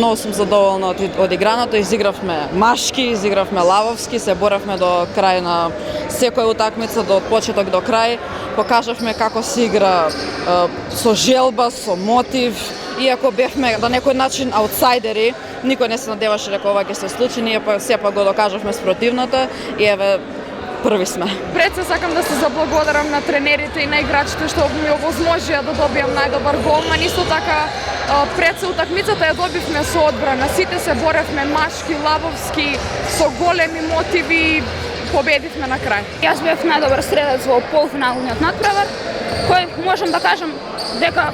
Многу сум задоволна од играното, изигравме машки, изигравме лавовски, се боравме до крај на секоја утакмица, од почеток до крај. Покажавме како се игра со желба, со мотив. Иако бевме на некој начин аутсайдери, никој не се надеваше дека ова ќе се случи, ние сепак го докажавме спротивното и еве први сме. Пред се сакам да се заблагодарам на тренерите и на играчите што ми овозможија да добијам најдобар голман. Исто така пред се утакмицата ја добивме со одбрана. Сите се боревме машки, лавовски, со големи мотиви, победивме на крај. Јас бев најдобар стрелец во полуфиналниот натпревар, кој можам да кажам дека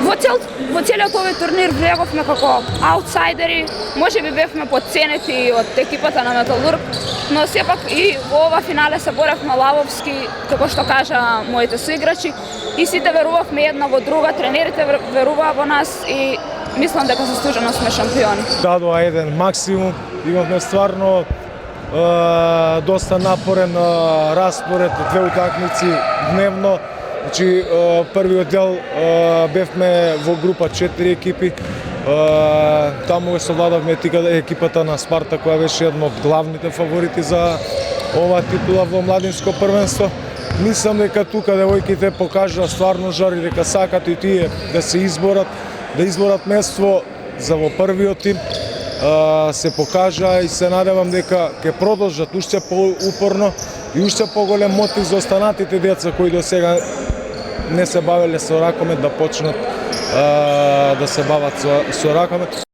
во целиот овој турнир влеговме како аутсайдери, можеби бевме потценети од екипата на Металург, но сепак и во ова финале се боревме лавовски, како што кажа моите соиграчи, и сите верувавме една во друга, тренерите веруваа во нас и мислам дека заслужено сме шампиони. Дадоа еден максимум, имавме стварно доста напорен распоред, 2 утакмици дневно. Значи, првиот дел бевме во група 4 екипи. Таму го совладавме екипата на Спарта, која беше една од главните фаворити за ова титула во младинско првенство. Мислам дека тука девојките покажаа стварно жар и дека сакат и тие да се изборат место за во првиот тим. Се покажа и се надевам дека ќе продолжат уште поупорно и уште поголем мотив за останатите деца кои до сега не се бавеле со ракомет да почнат да се бават со ракомет.